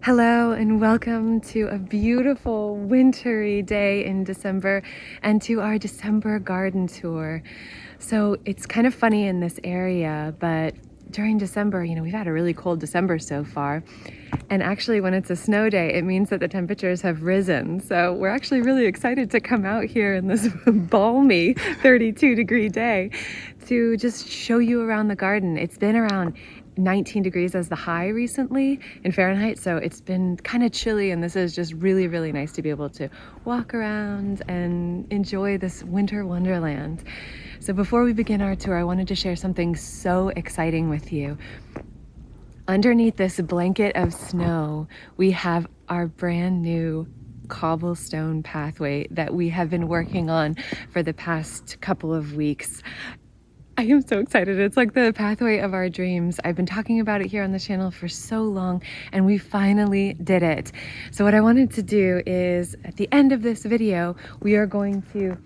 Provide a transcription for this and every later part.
Hello and welcome to a beautiful wintry day in December and to our December garden tour. So it's kind of funny in this area, but during December, we've had a really cold December so far. And actually when it's a snow day, it means that the temperatures have risen. So we're actually really excited to come out here in this balmy 32-degree day to just show you around the garden. It's been around 19 degrees as the high recently in Fahrenheit, so it's been kind of chilly, and this is just really, really nice to be able to walk around and enjoy this winter wonderland. So before we begin our tour, I wanted to share something so exciting with you. Underneath this blanket of snow, we have our brand new cobblestone pathway that we have been working on for the past couple of weeks. I am so excited. It's like the pathway of our dreams. I've been talking about it here on the channel for so long, and we finally did it. So what I wanted to do is, at the end of this video, we are going to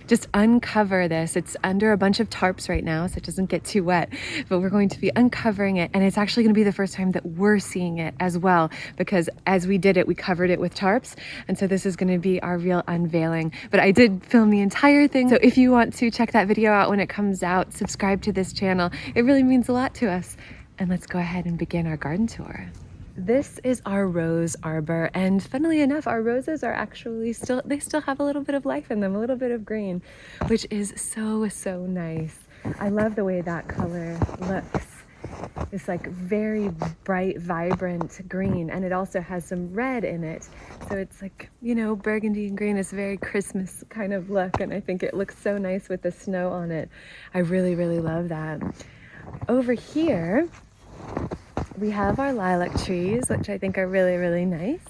just uncover this. It's under a bunch of tarps right now, so it doesn't get too wet, but we're going to be uncovering it, and it's actually going to be the first time that we're seeing it as well, because as we did it, we covered it with tarps, and so this is going to be our real unveiling. But I did film the entire thing, so if you want to check that video out when it comes out, subscribe to this channel. It really means a lot to us. And let's go ahead and begin our garden tour. This is our rose arbor, and funnily enough, our roses are actually still have a little bit of life in them, a little bit of green, which is so nice. I love the way that color looks. It's like very bright, vibrant green, and it also has some red in it. So it's like, burgundy and green is a very Christmas kind of look, and I think it looks so nice with the snow on it. I really, really love that. Over here, we have our lilac trees, which I think are really, really nice.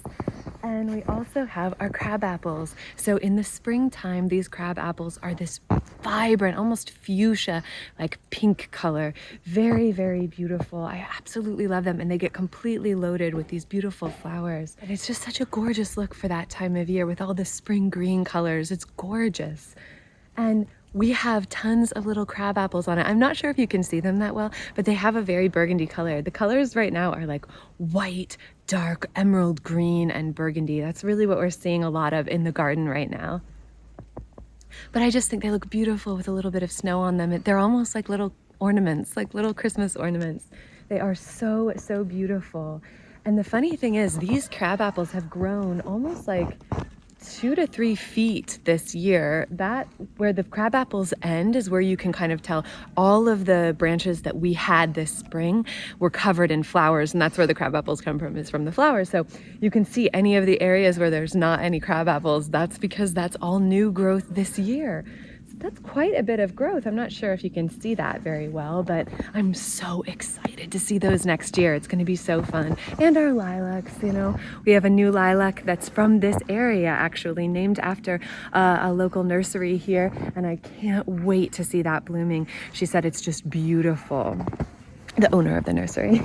And we also have our crab apples. So in the springtime, these crab apples are this vibrant, almost fuchsia, like pink color. Very, very beautiful. I absolutely love them. And they get completely loaded with these beautiful flowers. And it's just such a gorgeous look for that time of year with all the spring green colors. It's gorgeous. And we have tons of little crab apples on it. I'm not sure if you can see them that well, but they have a very burgundy color. The colors right now are like white, dark, emerald green, and burgundy. That's really what we're seeing a lot of in the garden right now. But I just think they look beautiful with a little bit of snow on them. They're almost like little ornaments, like little Christmas ornaments. They are so beautiful. And the funny thing is, these crab apples have grown almost like 2 to 3 feet this year. That where the crab apples end is where you can kind of tell all of the branches that we had this spring were covered in flowers, and that's where the crab apples come from, is from the flowers. So you can see any of the areas where there's not any crab apples. That's because that's all new growth this year. That's quite a bit of growth. I'm not sure if you can see that very well, but I'm so excited to see those next year. It's going to be so fun. And our lilacs, we have a new lilac that's from this area, actually, named after a local nursery here, and I can't wait to see that blooming. She said it's just beautiful, the owner of the nursery.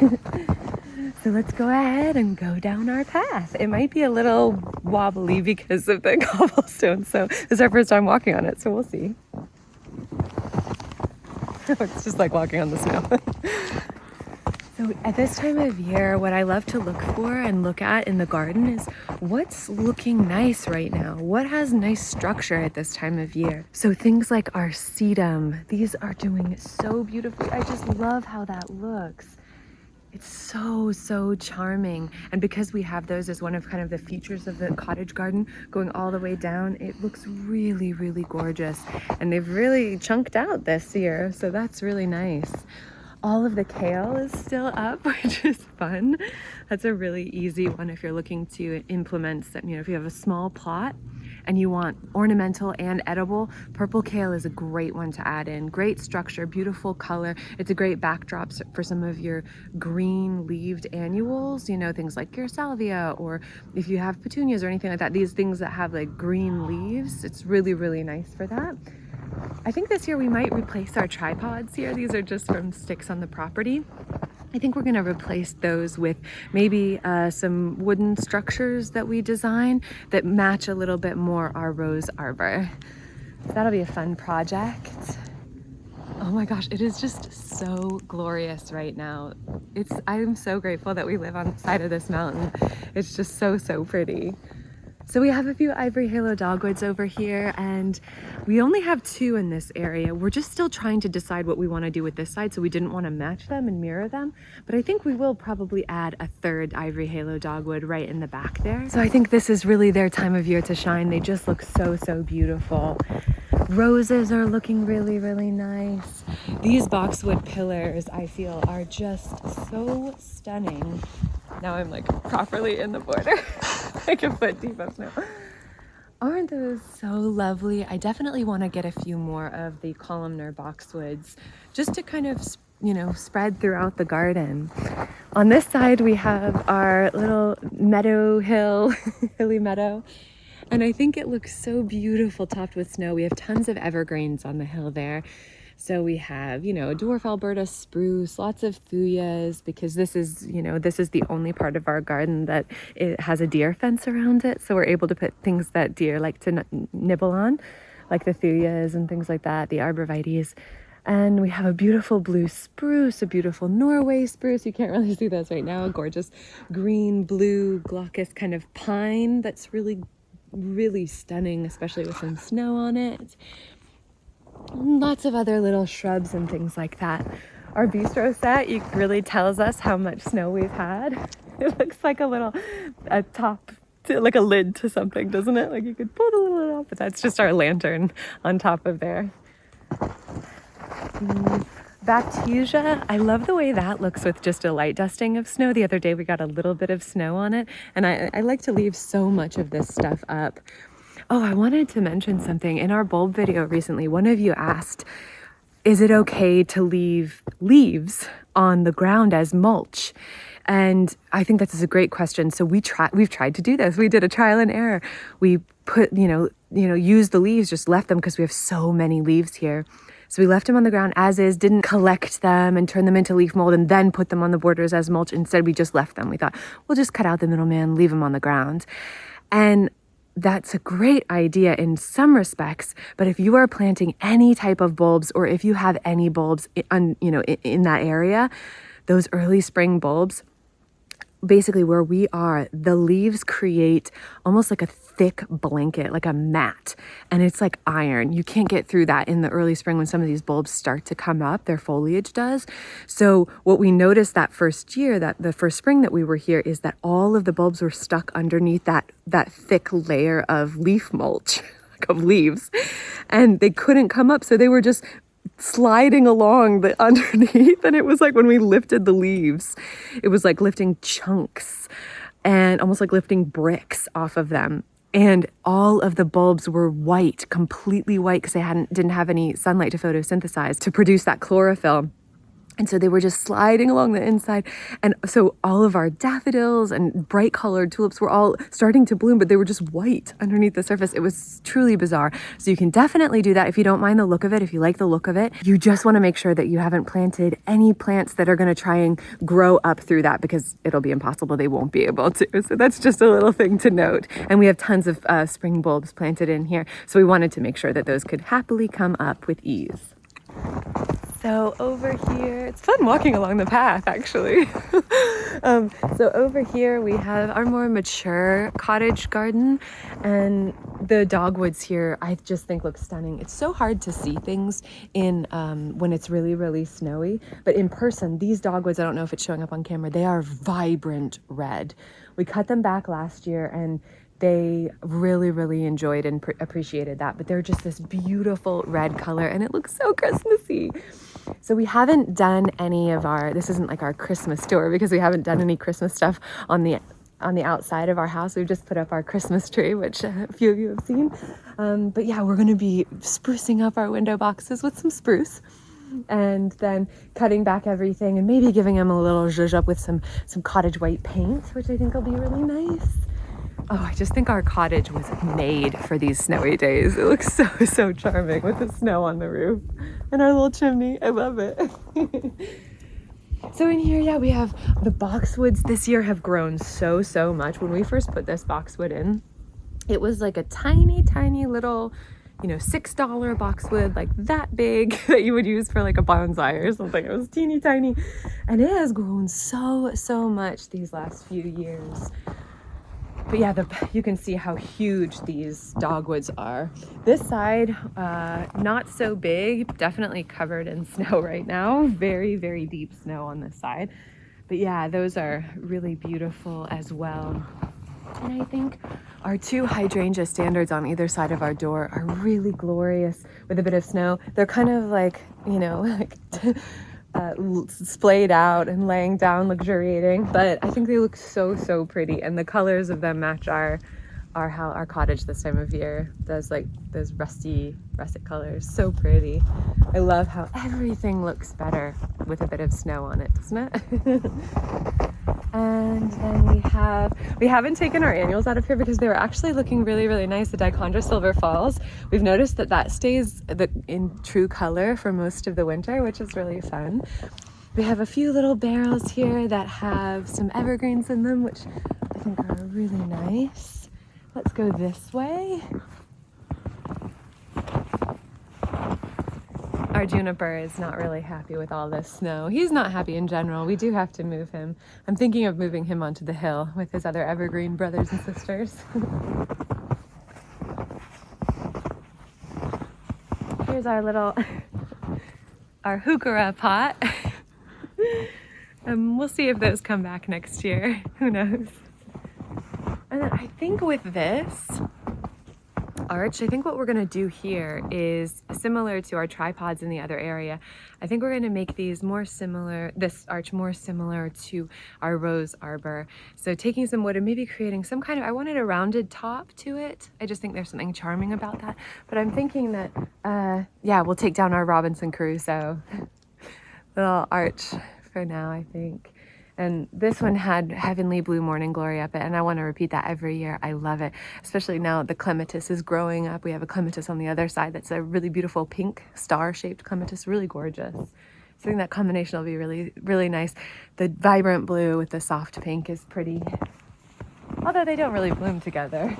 So let's go ahead and go down our path. It might be a little wobbly because of the cobblestone, so this is our first time walking on it, so we'll see. It's just like walking on the snow. So at this time of year, what I love to look for and look at in the garden is what's looking nice right now. What has nice structure at this time of year? So things like our sedum, these are doing so beautifully. I just love how that looks. It's so charming. And because we have those as one of kind of the features of the cottage garden going all the way down, it looks really, really gorgeous. And they've really chunked out this year, so that's really nice. All of the kale is still up, which is fun. That's a really easy one if you're looking to implement some, if you have a small plot and you want ornamental and edible, purple kale is a great one to add in. Great structure, beautiful color. It's a great backdrop for some of your green leaved annuals, things like your salvia, or if you have petunias or anything like that, these things that have like green leaves, it's really, really nice for that. I think this year we might replace our tripods here. These are just from sticks on the property. I think we're going to replace those with maybe some wooden structures that we design that match a little bit more our rose arbor. So that'll be a fun project. Oh my gosh, it is just so glorious right now. I'm so grateful that we live on the side of this mountain. It's just so, so pretty. So we have a few ivory halo dogwoods over here, and we only have 2 in this area. We're just still trying to decide what we want to do with this side, so we didn't want to match them and mirror them. But I think we will probably add a 3rd ivory halo dogwood right in the back there. So I think this is really their time of year to shine. They just look so, so beautiful. Roses are looking really, really nice. These boxwood pillars, I feel, are just so stunning. Now I'm like properly in the border, like a foot deep of snow. Aren't those so lovely? I definitely want to get a few more of the columnar boxwoods just to kind of, you know, spread throughout the garden. On this side, we have our little meadow hill, hilly meadow. And I think it looks so beautiful topped with snow. We have tons of evergreens on the hill there. So we have, you know, dwarf Alberta spruce, lots of thuyas, because this is, you know, this is the only part of our garden that it has a deer fence around it. So we're able to put things that deer like to nibble on, like the thuyas and things like that, the arborvitaes. And we have a beautiful blue spruce, a beautiful Norway spruce. You can't really see this right now. A gorgeous green, blue, glaucous kind of pine that's really, really stunning, especially with some snow on it. Lots of other little shrubs and things like that. Our bistro set really tells us how much snow we've had. It looks like a top, like a lid to something, doesn't it? Like you could pull the lid off, but that's just our lantern on top of there. Baptisia, I love the way that looks with just a light dusting of snow. The other day we got a little bit of snow on it, and I like to leave so much of this stuff up. Oh, I wanted to mention something. In our bulb video recently, one of you asked, is it okay to leave leaves on the ground as mulch? And I think that's a great question. So we've tried to do this. We did a trial and error. We put, used the leaves, just left them because we have so many leaves here. So we left them on the ground as is, didn't collect them and turn them into leaf mold and then put them on the borders as mulch. Instead, we just left them. We thought, we'll just cut out the middleman, leave them on the ground. And that's a great idea in some respects, but if you are planting any type of bulbs, or if you have any bulbs in that area, those early spring bulbs, basically where we are, the leaves create almost like a thick blanket, like a mat, and it's like iron. You can't get through that in the early spring when some of these bulbs start to come up, their foliage does. So what we noticed that first year, that the first spring that we were here, is that all of the bulbs were stuck underneath that thick layer of leaf mulch, like of leaves, and they couldn't come up. So they were just sliding along the underneath, and it was like when we lifted the leaves, it was like lifting chunks and almost like lifting bricks off of them. And all of the bulbs were white, completely white, because they didn't have any sunlight to photosynthesize to produce that chlorophyll. And so they were just sliding along the inside. And so all of our daffodils and bright colored tulips were all starting to bloom, but they were just white underneath the surface. It was truly bizarre. So you can definitely do that if you don't mind the look of it, if you like the look of it. You just want to make sure that you haven't planted any plants that are going to try and grow up through that, because it'll be impossible. They won't be able to. So that's just a little thing to note. And we have tons of spring bulbs planted in here. So we wanted to make sure that those could happily come up with ease. So over here, it's fun walking along the path, actually. So over here we have our more mature cottage garden, and the dogwoods here I just think look stunning. It's so hard to see things in when it's really, really snowy, but in person, these dogwoods, I don't know if it's showing up on camera, they are vibrant red. We cut them back last year, and they really, really enjoyed and appreciated that, but they're just this beautiful red color, and it looks so Christmassy. So we haven't done any of this isn't like our Christmas tour, because we haven't done any Christmas stuff on the outside of our house. We've just put up our Christmas tree, which a few of you have seen. But yeah, we're gonna be sprucing up our window boxes with some spruce, and then cutting back everything and maybe giving them a little zhuzh up with some cottage white paint, which I think will be really nice. Oh, I just think our cottage was made for these snowy days. It looks so, so charming with the snow on the roof and our little chimney. I love it. So in here, yeah, we have the boxwoods this year have grown so, so much. When we first put this boxwood in, it was like a tiny, tiny little $6 boxwood, like that big, that you would use for like a bonsai or something. It was teeny tiny, and it has grown so much these last few years. But yeah, you can see how huge these dogwoods are. This side, not so big, definitely covered in snow right now. Very, very deep snow on this side. But yeah, those are really beautiful as well. And I think our two hydrangea standards on either side of our door are really glorious with a bit of snow. They're kind of like, like splayed out and laying down, luxuriating, but I think they look so pretty, and the colors of them match our cottage this time of year. Does like those russet colors, so pretty. I love how everything looks better with a bit of snow on it, doesn't it? And then we haven't taken our annuals out of here because they were actually looking really nice. The Dichondra Silver Falls, we've noticed that stays in true color for most of the winter, which is really fun. We have a few little barrels here that have some evergreens in them, which I think are really nice. Let's go this way. Our juniper is not really happy with all this snow. He's not happy in general. We do have to move him. I'm thinking of moving him onto the hill with his other evergreen brothers and sisters. Here's our little, our heuchera pot. We'll see if those come back next year. Who knows? And then I think with this arch, I think what we're going to do here is similar to our tripods in the other area. I think we're going to make these this arch more similar to our rose arbor. So taking some wood and maybe creating some kind of, I wanted a rounded top to it. I just think there's something charming about that. But I'm thinking that, yeah, we'll take down our Robinson Crusoe little arch for now, I think. And this one had Heavenly Blue Morning Glory up it, and I want to repeat that every year. I love it, especially now the clematis is growing up. We have a clematis on the other side that's a really beautiful pink star-shaped clematis, really gorgeous. So I think that combination will be really nice. The vibrant blue with the soft pink is pretty, although they don't really bloom together.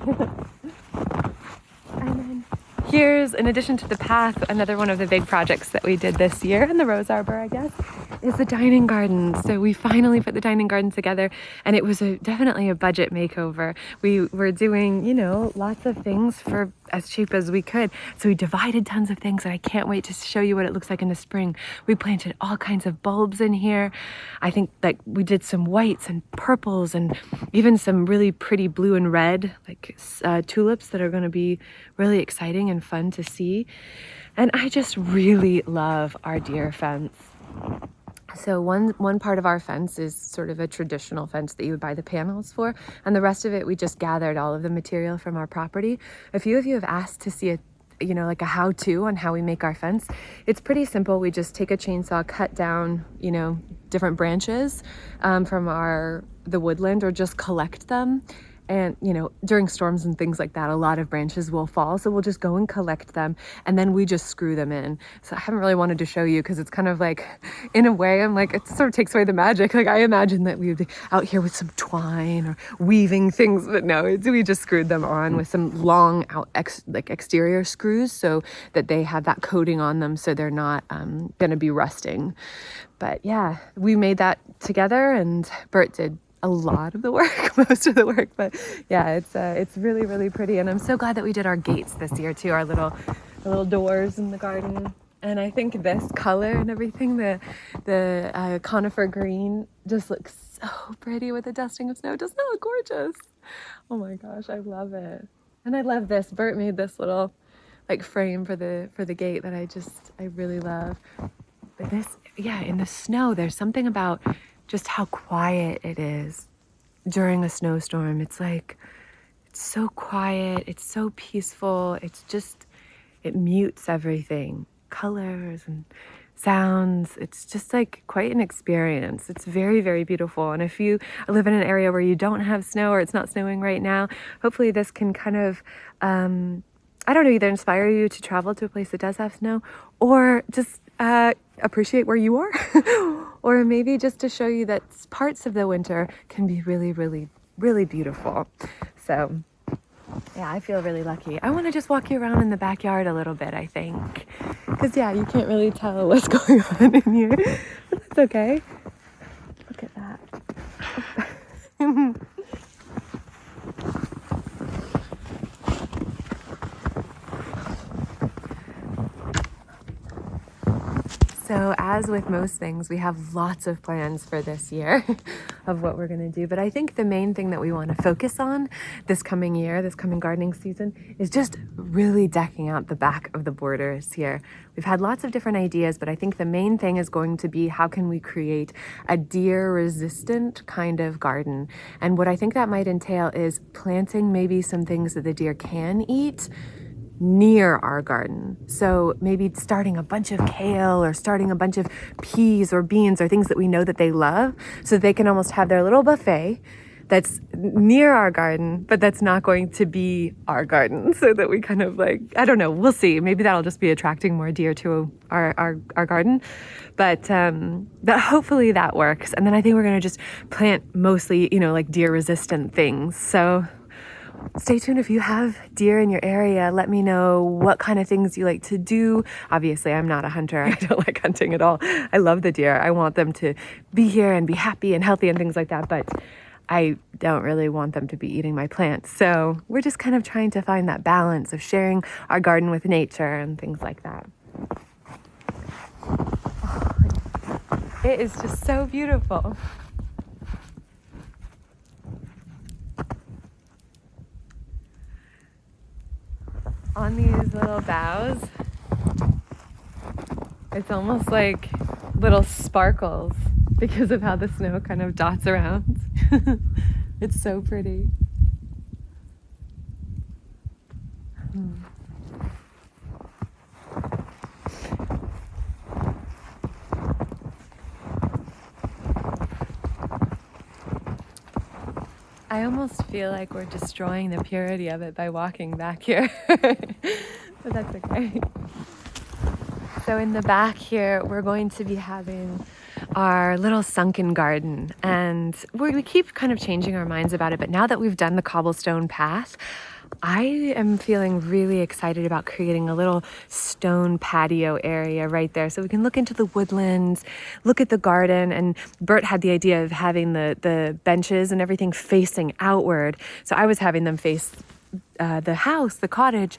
And then here's, in addition to the path, another one of the big projects that we did this year in the rose arbor, I guess, is the dining garden. So we finally put the dining garden together, and it was definitely a budget makeover. We were doing, lots of things for as cheap as we could. So we divided tons of things, and I can't wait to show you what it looks like in the spring. We planted all kinds of bulbs in here. I think like we did some whites and purples and even some really pretty blue and red, like tulips that are going to be really exciting and fun to see. And I just really love our deer fence. So one part of our fence is sort of a traditional fence that you would buy the panels for, and the rest of it we just gathered all of the material from our property. A few of you have asked to see like a how-to on how we make our fence. It's pretty simple. We just take a chainsaw, cut down, different branches from the woodland, or just collect them. And, during storms and things like that, a lot of branches will fall. So we'll just go and collect them, and then we just screw them in. So I haven't really wanted to show you because it's kind of like, in a way, I'm like, it sort of takes away the magic. Like I imagine that we would be out here with some twine or weaving things, but no, we just screwed them on with some long exterior screws so that they have that coating on them so they're not going to be rusting. But yeah, we made that together, and Burt did a lot of the work, most of the work, but yeah, it's really pretty. And I'm so glad that we did our gates this year too, our little doors in the garden. And I think this color and everything, the conifer green, just looks so pretty with the dusting of snow. Doesn't that look gorgeous? Oh my gosh, I love it. And I love this. Burt made this little like frame for the gate that I really love. But this, yeah, in the snow, there's something about just how quiet it is during a snowstorm. It's like, it's so quiet, it's so peaceful, it mutes everything, colors and sounds. It's just like quite an experience. It's very beautiful. And if you live in an area where you don't have snow or it's not snowing right now, hopefully this can kind of, either inspire you to travel to a place that does have snow, or just appreciate where you are. Or maybe just to show you that parts of the winter can be really beautiful. So yeah, Yeah, I feel really lucky. I want to just walk you around in the backyard a little bit, I think. Because, yeah, you can't really tell what's going on in here. But that's okay. Look at that. So as with most things, we have lots of plans for this year of what we're going to do. But I think the main thing that we want to focus on this coming year, this coming gardening season, is just really decking out the back of the borders here. We've had lots of different ideas, but I think the main thing is going to be how can we create a deer-resistant kind of garden. And what I think that might entail is planting maybe some things that the deer can eat near our garden. So maybe starting a bunch of kale or starting a bunch of peas or beans or things that we know that they love, so they can almost have their little buffet that's near our garden, but that's not going to be our garden. So that we kind of like, I don't know, we'll see. Maybe that'll just be attracting more deer to our garden. But hopefully that works. And then I think we're going to just plant mostly, like deer resistant things. So stay tuned. If you have deer in your area, let me know what kind of things you like to do. Obviously, I'm not a hunter. I don't like hunting at all. I love the deer. I want them to be here and be happy and healthy and things like that. But I don't really want them to be eating my plants. So we're just kind of trying to find that balance of sharing our garden with nature and things like that. Oh, it is just so beautiful. On these little boughs, it's almost like little sparkles because of how the snow kind of dots around. It's so pretty. I almost feel like we're destroying the purity of it by walking back here, but that's okay. So in the back here, we're going to be having our little sunken garden, and we keep kind of changing our minds about it, but now that we've done the cobblestone path, I am feeling really excited about creating a little stone patio area right there so we can look into the woodlands, look at the garden. And Burt had the idea of having the benches and everything facing outward. So I was having them face the house, the cottage,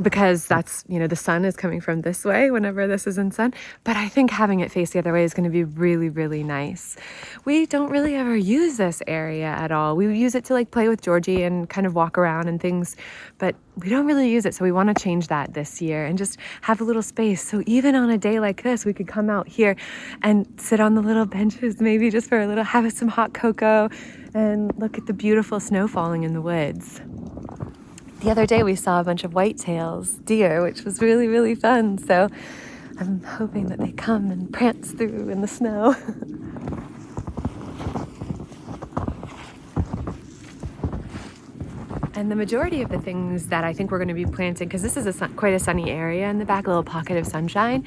because that's, the sun is coming from this way whenever this is in sun. But I think having it face the other way is going to be really, really nice. We don't really ever use this area at all. We use it to like play with Georgie and kind of walk around and things, but we don't really use it. So we want to change that this year and just have a little space. So even on a day like this, we could come out here and sit on the little benches, maybe just for a little, have some hot cocoa and look at the beautiful snow falling in the woods. The other day we saw a bunch of whitetails deer, which was really, really fun. So I'm hoping that they come and prance through in the snow. And the majority of the things that I think we're going to be planting, because this is quite a sunny area in the back, a little pocket of sunshine,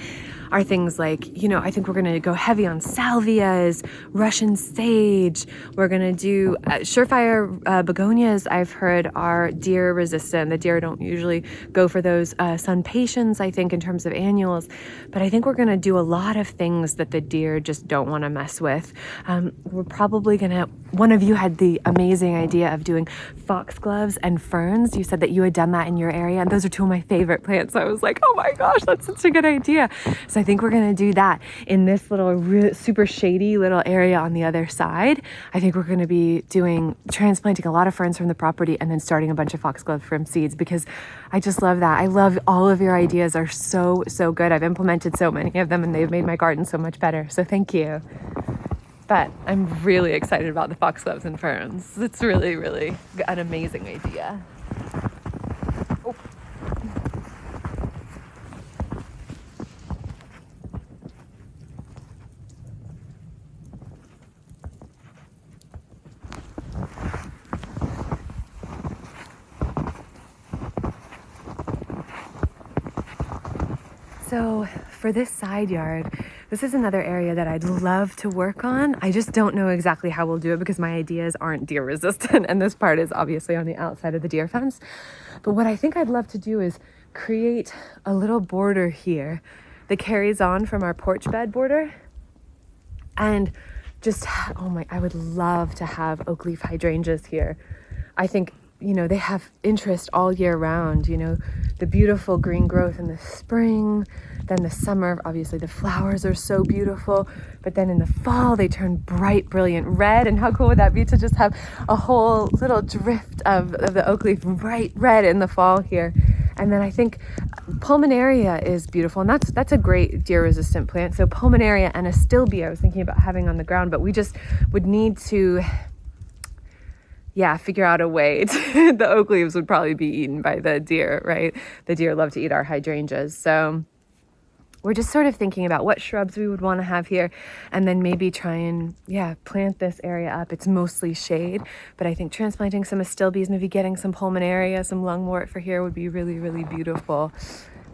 are things like, I think we're going to go heavy on salvias, Russian sage. We're going to do surefire begonias, I've heard, are deer resistant. The deer don't usually go for those sun patiens, I think, in terms of annuals. But I think we're going to do a lot of things that the deer just don't want to mess with. We're probably going to, one of you had the amazing idea of doing foxgloves and ferns. You said that you had done that in your area, and those are two of my favorite plants. So I was like, oh my gosh, that's such a good idea. So I think we're going to do that in this little super shady little area on the other side. I think we're going to be transplanting a lot of ferns from the property and then starting a bunch of foxglove from seeds, because I just love that. I love all of your ideas are so, so good. I've implemented so many of them and they've made my garden so much better. So thank you. But I'm really excited about the foxgloves and ferns. It's really, really an amazing idea. Oh. So for this side yard, This is another area that I'd love to work on. I just don't know exactly how we'll do it because my ideas aren't deer resistant, and this part is obviously on the outside of the deer fence. But what I think I'd love to do is create a little border here that carries on from our porch bed border, and just, I would love to have oak leaf hydrangeas here. I think, they have interest all year round, the beautiful green growth in the spring, then the summer, obviously the flowers are so beautiful, but then in the fall they turn bright, brilliant red. And how cool would that be to just have a whole little drift of the oak leaf bright red in the fall here. And then I think pulmonaria is beautiful, and that's a great deer resistant plant. So pulmonaria and astilbe I was thinking about having on the ground, but we just would need to figure out a way to, the oak leaves would probably be eaten by the deer, right? The deer love to eat our hydrangeas. So we're just sort of thinking about what shrubs we would want to have here, and then maybe try and, plant this area up. It's mostly shade, but I think transplanting some astilbes, maybe getting some pulmonaria, some lungwort for here would be really, really beautiful.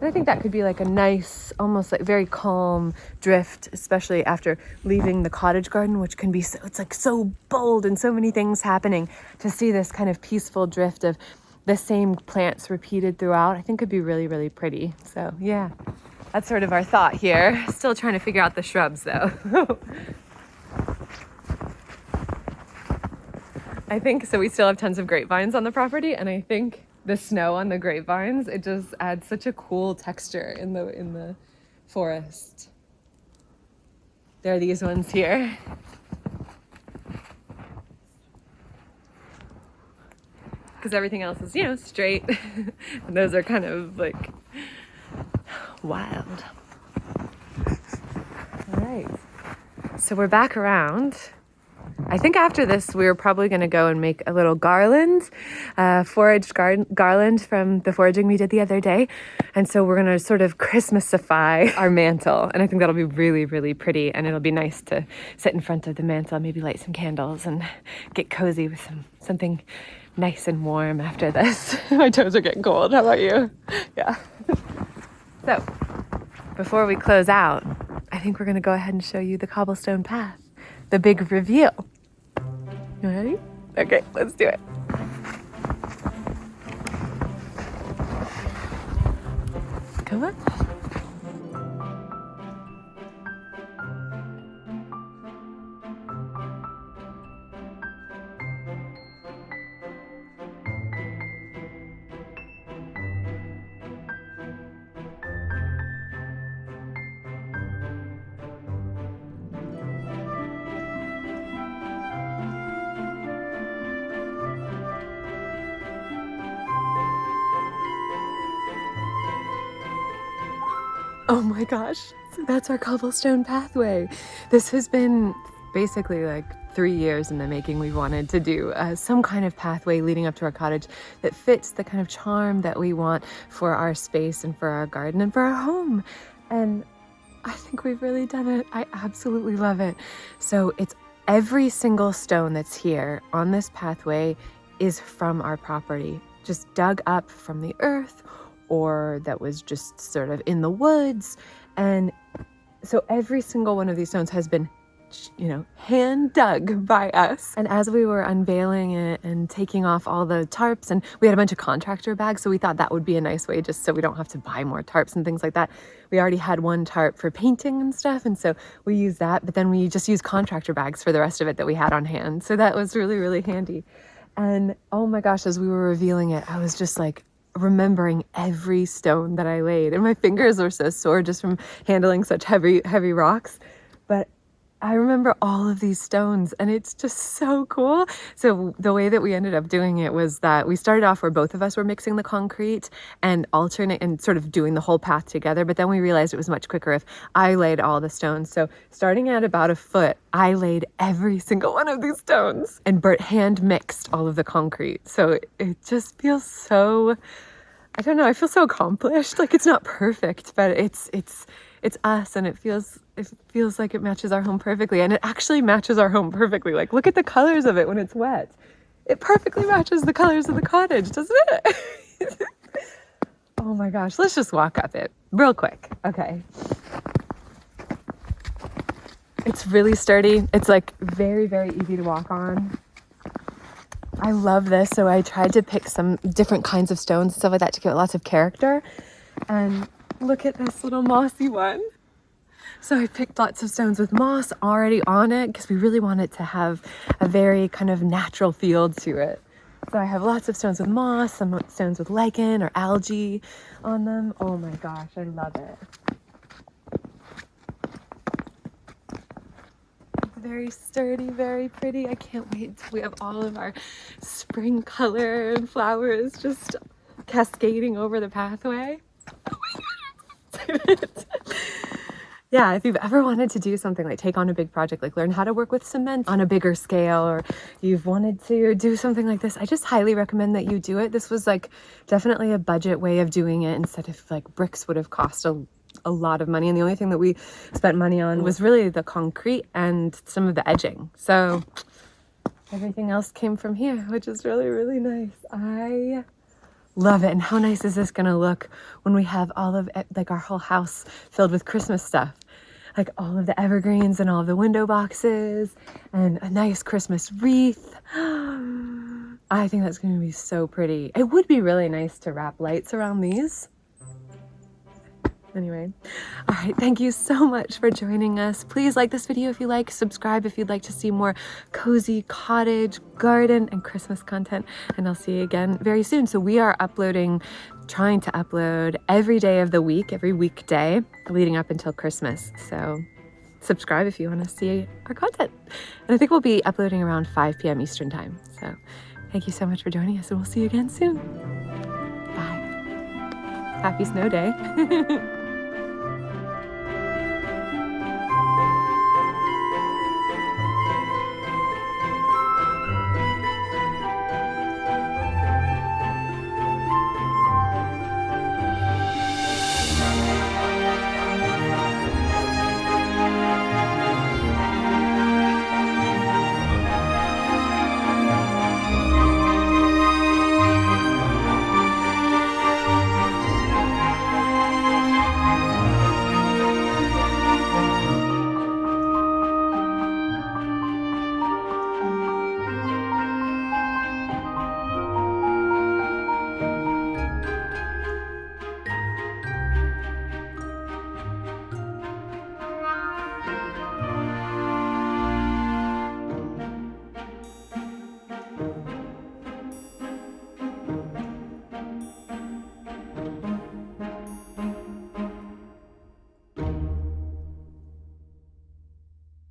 And I think that could be like a nice, almost like very calm drift, especially after leaving the cottage garden, which can be it's like so bold and so many things happening. To see this kind of peaceful drift of the same plants repeated throughout, I think could be really, really pretty. So yeah, that's sort of our thought here. Still trying to figure out the shrubs though. I think, so we still have tons of grapevines on the property, and I think the snow on the grapevines, it just adds such a cool texture in the forest. There are these ones here. Because everything else is, straight. And those are kind of like wild. All right. So we're back around. I think after this, we're probably going to go and make a little garland, garland from the foraging we did the other day. And so we're going to sort of Christmasify our mantle. And I think that'll be really, really pretty. And it'll be nice to sit in front of the mantle, maybe light some candles and get cozy with something nice and warm after this. My toes are getting cold. How about you? Yeah. So before we close out, I think we're going to go ahead and show you the cobblestone path. The big reveal. You ready? Okay, let's do it. Come on. Oh my gosh, so that's our cobblestone pathway. This has been basically like 3 years in the making. We wanted to do some kind of pathway leading up to our cottage that fits the kind of charm that we want for our space and for our garden and for our home. And I think we've really done it. I absolutely love it. So it's every single stone that's here on this pathway is from our property, just dug up from the earth, or that was just sort of in the woods. And so every single one of these stones has been, hand dug by us. And as we were unveiling it and taking off all the tarps, and we had a bunch of contractor bags, so we thought that would be a nice way just so we don't have to buy more tarps and things like that. We already had one tarp for painting and stuff, and so we used that, but then we just used contractor bags for the rest of it that we had on hand. So that was really, really handy. And oh my gosh, as we were revealing it, I was just like remembering every stone that I laid, and my fingers were so sore just from handling such heavy rocks. But I remember all of these stones, and it's just so cool. So the way that we ended up doing it was that we started off where both of us were mixing the concrete and alternate and sort of doing the whole path together. But then we realized it was much quicker if I laid all the stones. So starting at about a foot, I laid every single one of these stones, and Burt hand mixed all of the concrete. So it just feels so, I don't know, I feel so accomplished. Like, it's not perfect, but it's us, and it feels like it matches our home perfectly. And it actually matches our home perfectly. Like, look at the colors of it when it's wet. It perfectly matches the colors of the cottage, doesn't it? Oh my gosh, let's just walk up it real quick. Okay. It's really sturdy. It's like very, very easy to walk on. I love this. So I tried to pick some different kinds of stones and stuff like that to give it lots of character. And look at this little mossy one. So I picked lots of stones with moss already on it because we really want it to have a very kind of natural feel to it. So I have lots of stones with moss, some stones with lichen or algae on them. Oh my gosh, I love it. It's very sturdy, very pretty. I can't wait till we have all of our spring color and flowers just cascading over the pathway. Oh my goodness. Yeah, if you've ever wanted to do something like take on a big project, like learn how to work with cement on a bigger scale, or you've wanted to do something like this, I just highly recommend that you do it. This was like definitely a budget way of doing it instead of like bricks would have cost a lot of money. And the only thing that we spent money on was really the concrete and some of the edging. So everything else came from here, which is really, really nice. I love it. And how nice is this going to look when we have all of it, like our whole house filled with Christmas stuff, like all of the evergreens and all of the window boxes and a nice Christmas wreath. I think that's going to be so pretty. It would be really nice to wrap lights around these. Anyway, all right, thank you so much for joining us. Please like this video if you like, subscribe if you'd like to see more cozy cottage, garden, and Christmas content, and I'll see you again very soon. So we are trying to upload every day of the week, every weekday leading up until Christmas. So subscribe if you want to see our content. And I think we'll be uploading around 5 p.m. Eastern time. So thank you so much for joining us, and we'll see you again soon. Bye. Happy snow day.